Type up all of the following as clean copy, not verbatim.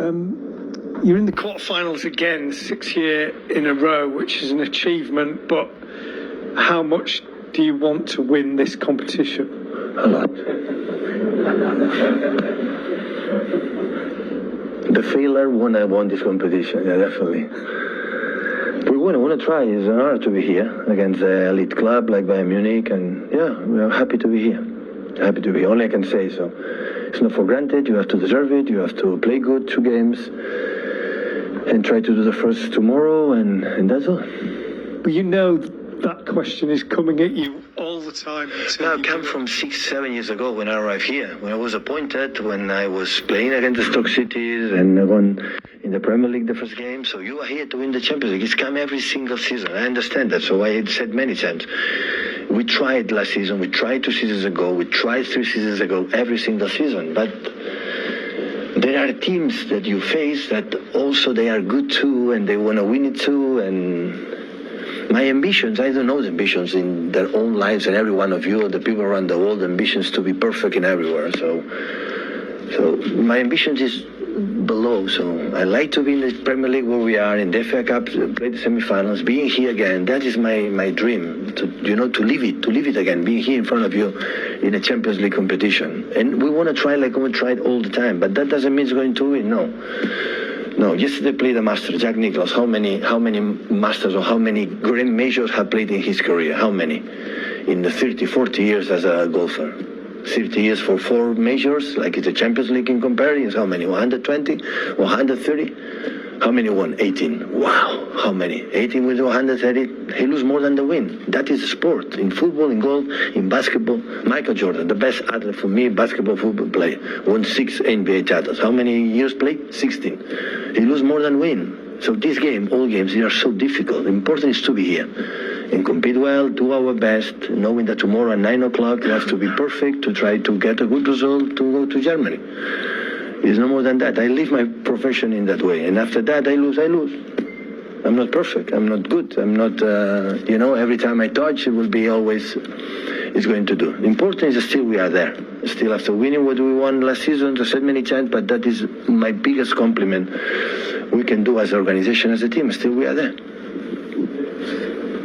You're in the quarterfinals again, 6th year in a row, which is an achievement, but how much do you want to win this competition? A lot. The failure when I won this competition, yeah, definitely. We want to try. It's an honor to be here against an elite club like Bayern Munich, and yeah, we are happy to be here. Happy to be. Only I can say so. It's not for granted. You have to deserve it. You have to play good 2 games and try to do the first tomorrow, and that's all. But you know that question is coming at you all the time. I come from 6-7 years ago when I arrived here, when I was appointed, when I was playing against the Stoke Cities and I won in the Premier League the first game. So you are here to win the Champions League. It's come every single season. I understand that. So I had said many times, we tried last season, we tried 2 seasons ago, we tried 3 seasons ago, every single season. But there are teams that you face that also they are good too, and they want to win it too. And my ambitions, I don't know the ambitions in their own lives, and every one of you, the people around the world, ambitions to be perfect in everywhere. So my ambitions is below. So I like to be in the Premier League where we are, in the FA Cup, play the semi-finals, being here again. That is my dream, to live it again, being here in front of you in a Champions League competition. And we want to try like we tried all the time, but that doesn't mean it's going to win, No, yesterday played a master, Jack Nicklaus. How many masters or how many grand majors have played in his career? How many? In the 30, 40 years as a golfer. 30 years for 4 majors, like it's a Champions League in comparison. How many? 120? 130? How many won? 18. Wow, how many? 18 with 130. He lose more than the win. That is sport. In football, in golf, in basketball. Michael Jordan, the best athlete for me, basketball, football player, won 6 NBA titles. How many years played? 16. He lose more than win. So this game, all games, they are so difficult. Important is to be here and compete well, do our best, knowing that tomorrow at 9 o'clock we have to be perfect to try to get a good result to go to Germany. It's no more than that. I live my profession in that way. And after that, I lose. I'm not perfect. I'm not good. I'm not, every time I touch, it will be always, it's going to do. Important is still we are there. Still after winning what we won last season, I said many times, but that is my biggest compliment we can do as an organization, as a team. Still we are there.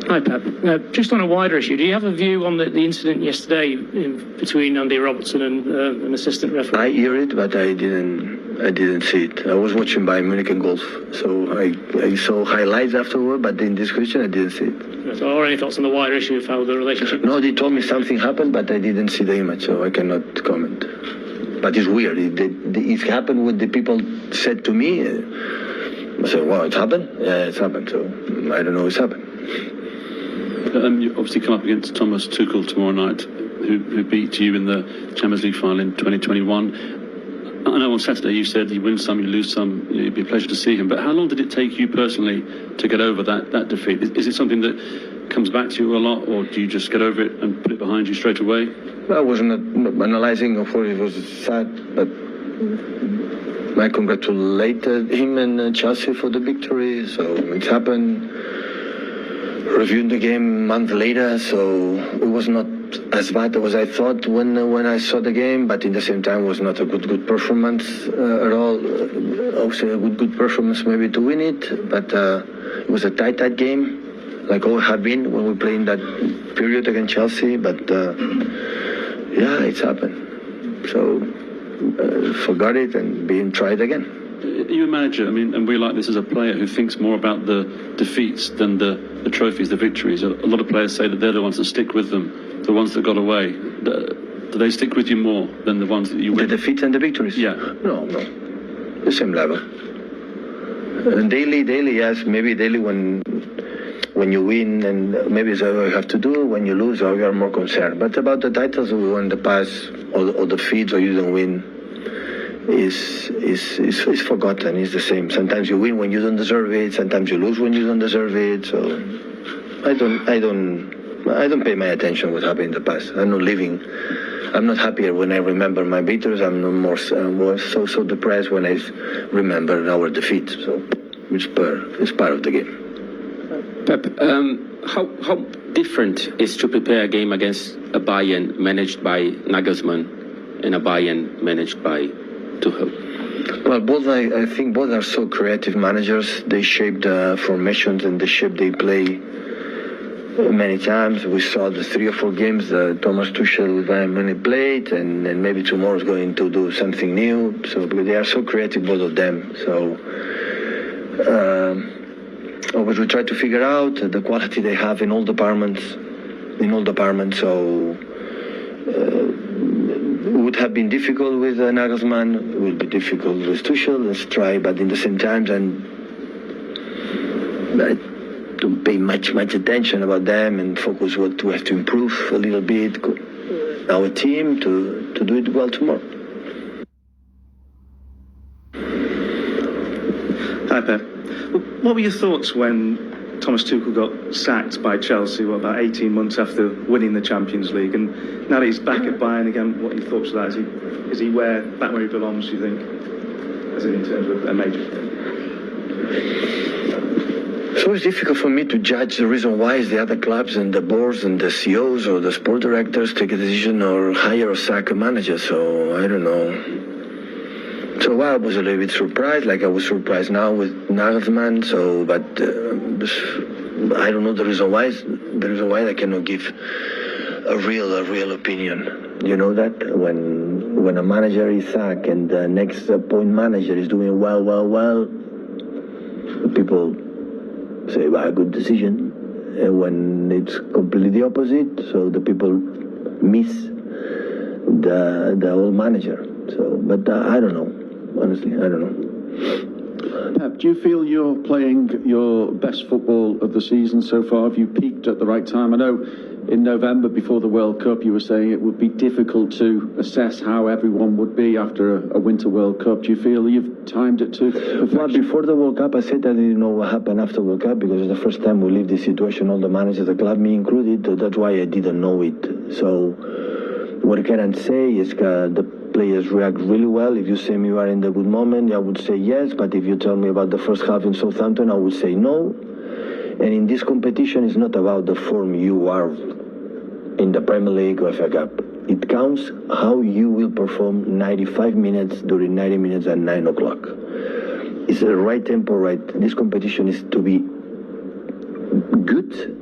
Hi, Pep. Just on a wider issue, do you have a view on the incident yesterday between Andy Robertson and an assistant referee? I hear it, but I didn't see it. I was watching Bayern Munich and golf, so I saw highlights afterward, but in this question I didn't see it. Or any thoughts on the wider issue of how the relationship? No, they told me something happened, but I didn't see the image, so I cannot comment. But it's weird. It happened what the people said to me. I said, wow, it happened? Yeah, it's happened, so I don't know what's happened. You obviously come up against Thomas Tuchel tomorrow night, who beat you in the Champions League final in 2021. I know on Saturday you said you win some, you lose some, it'd be a pleasure to see him. But how long did it take you personally to get over that defeat? Is it something that comes back to you a lot, or do you just get over it and put it behind you straight away? I was not analyzing, of course it was sad, but I congratulated him and Chelsea for the victory, so it happened. Reviewed the game a month later, so it was not as bad as I thought when I saw the game, but in the same time it was not a good performance at all. Also a good performance maybe to win it, but it was a tight game, like all have been when we play in that period against Chelsea, but yeah, it's happened. So forgot it and being tried again. You're a manager, and we like this as a player who thinks more about the defeats than the trophies, the victories. A lot of players say that they're the ones that stick with them, the ones that got away. Do they stick with you more than the ones that you win? The defeats and the victories? Yeah. No. The same level. And daily, yes, maybe daily when you win, and maybe it's what you have to do. When you lose, you are more concerned. But about the titles we won in the past, or the defeats, or you don't win, is forgotten. It's the same. Sometimes you win when you don't deserve it. Sometimes you lose when you don't deserve it. So I don't pay my attention what happened in the past. I'm not living. I'm not happier when I remember my victories. I'm no more so depressed when I remember our defeat. So it's part of the game. Pep, how different is to prepare a game against a Bayern managed by Nagelsmann and a Bayern managed by Tuchel? Well, I think both are so creative managers. They shape the formations and the shape they play many times. We saw the 3 or 4 games that Thomas Tuchel with Bayern Munich played, and maybe tomorrow is going to do something new. So because they are so creative, both of them. So always we try to figure out the quality they have in all departments. So it would have been difficult with Nagelsmann. It would be difficult with Tuchel. Let's try, but in the same time, and I don't pay much attention about them and focus what we have to improve a little bit our team to do it well tomorrow. Hi, Pep. What were your thoughts when Thomas Tuchel got sacked by Chelsea, about 18 months after winning the Champions League? And now that he's back at Bayern again, what are your thoughts of that? Is he back where he belongs, do you think? As in terms of a major thing? So it's difficult for me to judge the reason why is the other clubs and the boards and the CEOs or the sport directors take a decision or hire or sack a manager. So I don't know. So I was a little bit surprised, like I was surprised now with Nagelsmann. So, but I don't know the reason why. The reason why I cannot give a real opinion. You know that when a manager is sacked and the next point manager is doing well, people say, well, good decision. And when it's completely the opposite, so the people miss the old manager. So, but I don't know. Honestly, I don't know. Pep, do you feel you're playing your best football of the season so far? Have you peaked at the right time? I know in November before the World Cup you were saying it would be difficult to assess how everyone would be after a Winter World Cup. Do you feel you've timed it to perfection? Well, before the World Cup I said I didn't know what happened after World Cup because it's the first time we lived this situation, all the managers, the club, me included. That's why I didn't know it. So what I can say is the players react really well. If you say me you are in the good moment, I would say yes, but if you tell me about the first half in Southampton, I would say no. And in this competition, it's not about the form you are in the Premier League or FA Cup. It counts how you will perform 95 minutes during 90 minutes at 9 o'clock. It's the right tempo, right? This competition is to be good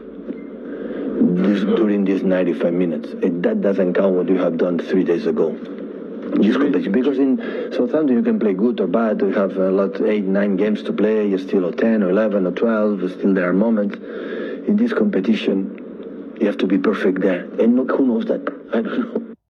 during these 95 minutes. That doesn't count what you have done 3 days ago. This competition, because in Southampton you can play good or bad. You have a lot, 8, 9 games to play. You're still at 10 or 11 or 12. Still there are moments. In this competition, you have to be perfect there. And who knows that? I don't know.